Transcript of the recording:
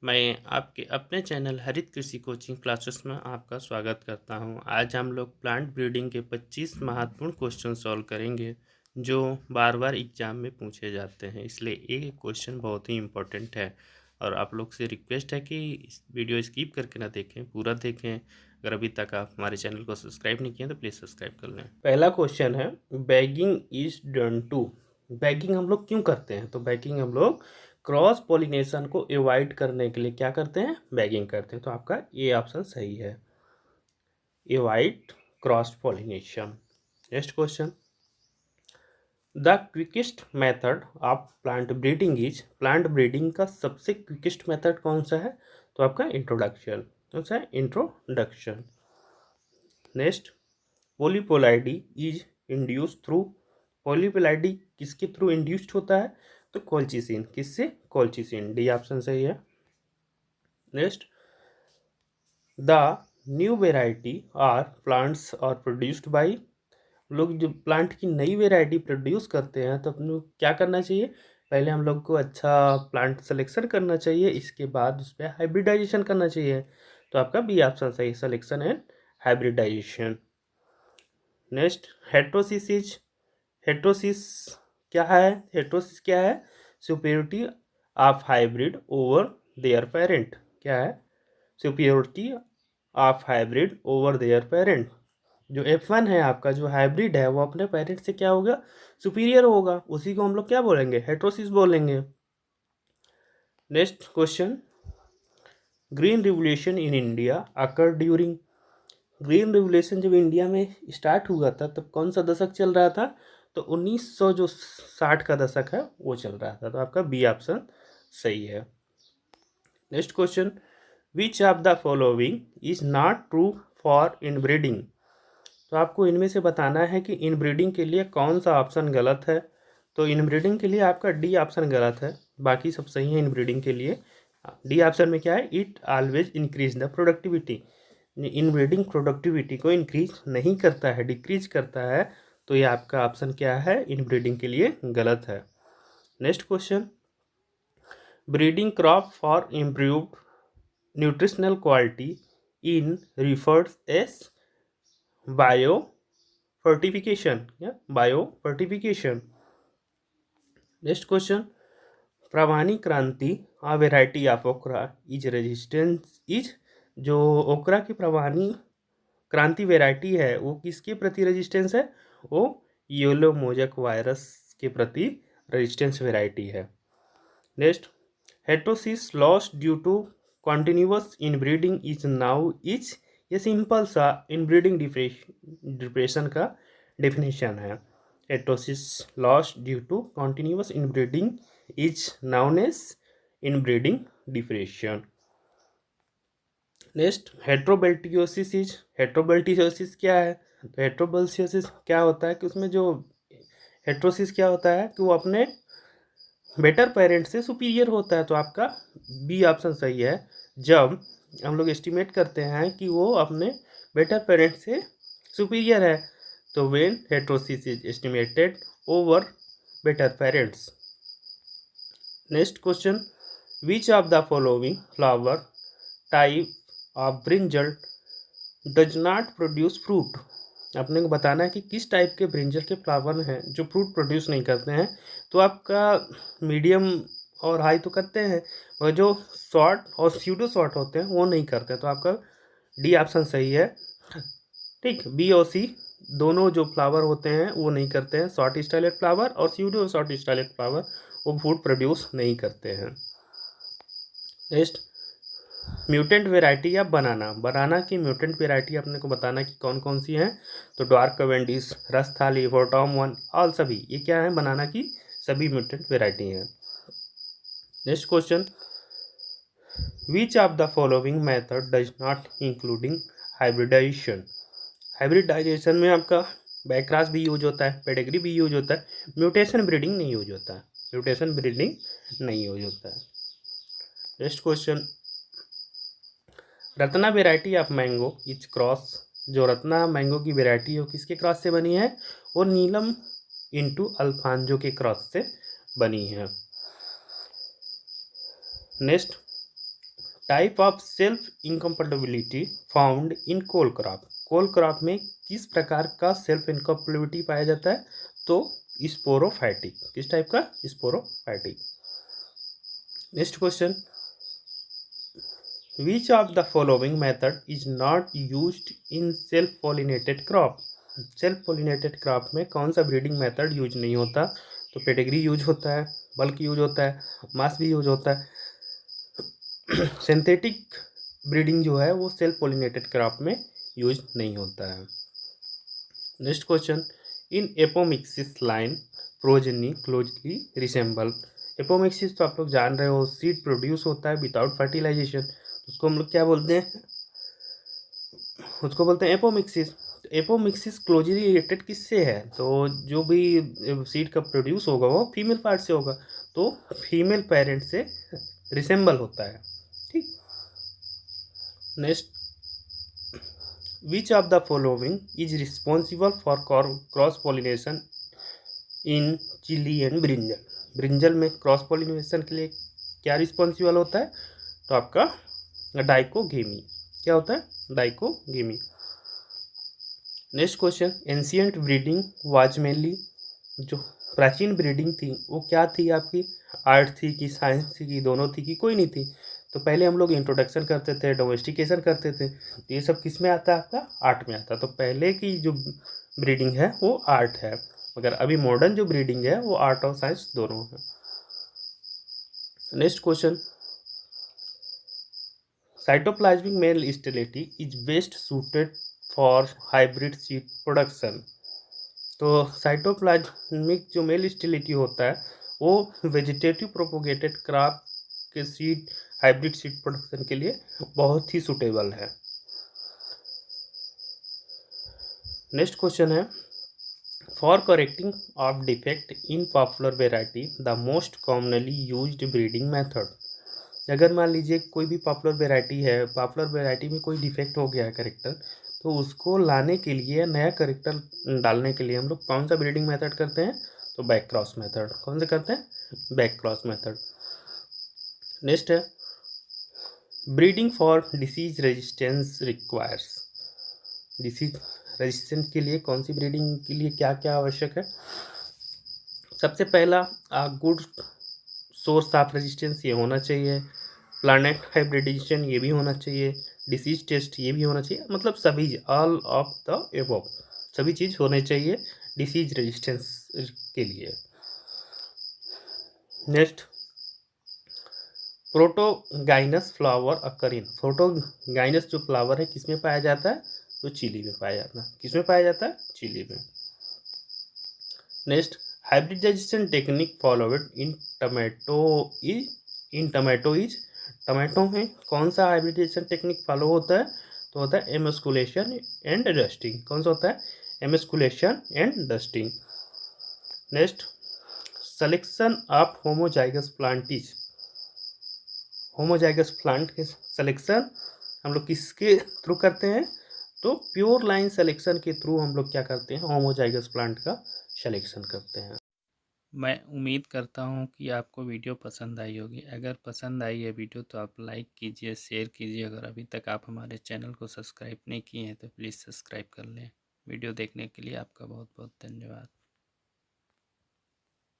मैं आपके अपने चैनल हरित कृषि कोचिंग क्लासेस में आपका स्वागत करता हूं। आज हम लोग प्लांट ब्रीडिंग के 25 महत्वपूर्ण क्वेश्चन सॉल्व करेंगे जो बार बार एग्जाम में पूछे जाते हैं, इसलिए ये क्वेश्चन बहुत ही इम्पोर्टेंट है और आप लोग से रिक्वेस्ट है कि इस वीडियो स्किप करके ना देखें, पूरा देखें। अगर अभी तक आप हमारे चैनल को सब्सक्राइब नहीं किए तो प्लीज़ सब्सक्राइब कर लें। पहला क्वेश्चन है, bagging is done to. Bagging हम लोग क्यों करते हैं? तो बैगिंग हम लोग क्रॉस पॉलिनेशन को अवॉइड करने के लिए क्या करते हैं? बैगिंग करते हैं। तो आपका ये ऑप्शन सही है, avoid cross pollination. Next question, the quickest method of plant breeding is. Plant breeding का सबसे क्विकेस्ट मेथड कौन सा है? तो आपका इंट्रोडक्शन। कौन सा है? Introduction. Next, पॉलीपोलाइडी is induce through. पॉलीपोलाइडी किसके थ्रू इंड्यूस्ड होता है? तो कोल्चिसिन। किससे? कोल्चिसिन। डी ऑप्शन सही है। Next, the new variety are plants are produced by. लोग जो प्लांट की नई वेराइटी प्रोड्यूस करते हैं तो अपने क्या करना चाहिए? पहले हम लोग को अच्छा प्लांट सिलेक्शन करना चाहिए, इसके बाद उस पर हाइब्रिडाइजेशन करना चाहिए। तो आपका बी ऑप्शन सही, selection and hybridisation. Next, heterosis. Heterosis क्या है? हेट्रोसिस क्या है? Superiority of hybrid over their parent. क्या है? Superiority of hybrid over their parent. जो F1 है आपका, जो हाइब्रिड है, वो अपने पेरेंट से क्या होगा? सुपीरियर होगा। उसी को हम लोग क्या बोलेंगे? हेट्रोसिस बोलेंगे। Next question, green revolution in India occur during. Green revolution जब इंडिया में स्टार्ट हुआ था तब कौन सा दशक चल रहा था? तो 1960 का दशक है वो चल रहा था। तो आपका बी ऑप्शन सही है। Next question, which of the following is not true for inbreeding. तो आपको इनमें से बताना है कि इनब्रीडिंग के लिए कौन सा ऑप्शन गलत है। तो इनब्रीडिंग के लिए आपका डी ऑप्शन गलत है, बाकी सब सही है इनब्रीडिंग के लिए। डी ऑप्शन में क्या है? It always increase the productivity. Inbreeding productivity को इंक्रीज नहीं करता है, डिक्रीज करता है। तो ये आपका ऑप्शन क्या है? इनब्रीडिंग के लिए गलत है। Next question, breeding crop for improved nutritional quality in refers as bio fortification. या bio fortification. Next question, Parbhani Kranti a variety of okra is resistance is. जो ओकरा की प्रवानी क्रांति वेराइटी है वो किसके प्रति रेजिस्टेंस है? वो येलो मोजक वायरस के प्रति रेजिस्टेंस वेराइटी है। Next, heterosis lost due to continuous inbreeding is now is. ये सिंपल सा इनब्रीडिंग डिप्रेशन का डेफिनेशन है। Heterosis lost due to continuous inbreeding is known as inbreeding depression. Next, heterobeltiosis is. Heterobeltiosis क्या है? तो हेट्रोबेल्टियोसिस क्या होता है कि उसमें जो हेट्रोसिस क्या होता है कि वो अपने बेटर पेरेंट से सुपीरियर होता है। तो आपका बी ऑप्शन सही है। जब हम लोग एस्टिमेट करते हैं कि वो अपने बेटर पेरेंट से सुपीरियर है, तो when heterosis is estimated over better parents. Next question, which of the following flower type of brinjal does not produce fruit. अपने को बताना है कि किस टाइप के ब्रिंजल के फ्लावर हैं जो फ्रूट प्रोड्यूस नहीं करते हैं। तो आपका मीडियम और हाई तो करते हैं, और जो शॉर्ट और स्यूडो शॉर्ट होते हैं वो नहीं करते। तो आपका डी ऑप्शन सही है। ठीक, बी और सी दोनों जो फ्लावर होते हैं वो नहीं करते हैं। शॉर्ट स्टाइलेट फ्लावर और स्यूडो शॉर्ट स्टाइलेट फ्लावर वो फ्रूट प्रोड्यूस नहीं करते हैं। नेक्स्ट, म्यूटेंट वेराइटी या बनाना। बनाना की म्यूटेंट वेराइटी अपने को बताना कि कौन कौन सी हैं। तो डार्क कैवेंडिश, रसथाली, फोर्टॉम वन, ऑल सभी ये क्या है? बनाना की सभी म्यूटेंट वेराइटी हैं। Next question, which of the following method does not including hybridisation. Hybridisation में आपका बैकक्रॉस भी यूज होता है, पेडिग्री भी यूज होता है, म्यूटेशन ब्रीडिंग नहीं यूज होता है। म्यूटेशन ब्रीडिंग नहीं यूज होता है। Next question, Ratna variety of mango etch cross. जो रत्ना मैंगो की वेराइटी है वो किसके क्रॉस से बनी है? वो नीलम इंटू अल्फांजो के क्रॉस से बनी है। Next, type of self incompatibility found in cole crop. Cole crop में किस प्रकार का सेल्फ इनकम्पेटिबिलिटी पाया जाता है? तो स्पोरोफाइटिक। किस टाइप का? Sporophytic. Next question, which of the following method is not used in self pollinated crop? Self pollinated crop में कौन सा ब्रीडिंग मेथड यूज नहीं होता? तो पेडिग्री यूज होता है, बल्क यूज होता है, मास भी यूज होता है। सिंथेटिक ब्रीडिंग जो है वो सेल्फ पॉलिनेटेड क्रॉप में यूज नहीं होता है। Next question, in apomixis line progeny closely resemble. Apomixis तो आप लोग जान रहे हो, सीड प्रोड्यूस होता है विदाउट फर्टिलाइजेशन, उसको हम लोग क्या बोलते हैं? उसको बोलते हैं एपोमिक्सिस। एपोमिक्सिस क्लोजली रिलेटेड किससे है? तो जो भी सीड का प्रोड्यूस होगा वो फीमेल पार्ट से होगा, तो फीमेल पेरेंट से रिसेंबल होता है। ठीक। Next, which of the following is responsible for cross pollination in chilli and brinjal? Brinjal में क्रॉस पॉलिनेशन के लिए क्या रिस्पॉन्सिबल होता है? तो आपका डाइकोगेमी। क्या होता है? Dichogamy. Next question, ancient breeding was mainly, जो प्राचीन ब्रीडिंग थी वो क्या थी आपकी? आर्ट थी कि साइंस थी कि दोनों थी कि कोई नहीं थी? तो पहले हम लोग इंट्रोडक्शन करते थे, डोमेस्टिकेशन करते थे, तो ये सब किस में आता है? आपका आर्ट में आता है। तो पहले की जो ब्रीडिंग है वो आर्ट है, मगर अभी मॉडर्न जो ब्रीडिंग है वो आर्ट और साइंस दोनों है। Next question, cytoplasmic mail stability is best suited for hybrid seed production. तो साइटोप्लाज्मिक जो मेल स्टेबिलिटी होता है वो वेजिटेटिव प्रोपोगेटेड क्रॉप के सीड, हाइब्रिड सीड प्रोडक्शन के लिए बहुत ही सुटेबल है। नेक्स्ट क्वेश्चन है, for correcting of defect in popular variety the most commonly used breeding method. अगर मान लीजिए कोई भी पॉपुलर वेराइटी है, पॉपुलर वेराइटी में कोई डिफेक्ट हो गया है करेक्टर, तो उसको लाने के लिए, नया करेक्टर डालने के लिए हम लोग कौन सा ब्रीडिंग मेथड करते हैं? तो बैक क्रॉस मेथड। कौन सा करते हैं? Back cross method. नेक्स्ट है, breeding for disease resistance requires. Disease resistance के लिए कौन सी ब्रीडिंग के लिए क्या क्या आवश्यक है? सबसे पहला, गुड सोर्स ऑफ रेजिस्टेंस ये होना चाहिए, प्लानेट हाइब्रिडाइजेशन ये भी होना चाहिए, डिसीज टेस्ट ये भी होना चाहिए, मतलब सभी, ऑल ऑफ द एबव, सभी चीज़ होने चाहिए डिसीज रेजिस्टेंस के लिए। नेक्स्ट, प्रोटोगाइनस फ्लावर अकर इन। प्रोटोगाइनस जो फ्लावर है किस में पाया जाता है? तो चिली में पाया जाता है। किस में पाया जाता है? चिली में। Next, hybridization technique followed in tomato is. Tomato में कौन सा हाइब्रिडाइजेशन टेक्निक फॉलो होता है? तो होता है एमस्कुलेशन एंड डस्टिंग। कौन सा होता है? Emasculation and dusting. Next, selection of homozygous plant is. Homozygous plant के सिलेक्शन हम लोग किसके थ्रू करते हैं? तो प्योर लाइन सिलेक्शन के थ्रू हम लोग क्या करते हैं? होमोजाइगस प्लांट का सिलेक्शन करते हैं। मैं उम्मीद करता हूँ कि आपको वीडियो पसंद आई होगी। अगर पसंद आई है वीडियो तो आप लाइक कीजिए, शेयर कीजिए। अगर अभी तक आप हमारे चैनल को सब्सक्राइब नहीं किए हैं तो प्लीज़ सब्सक्राइब कर लें। वीडियो देखने के लिए आपका बहुत बहुत धन्यवाद।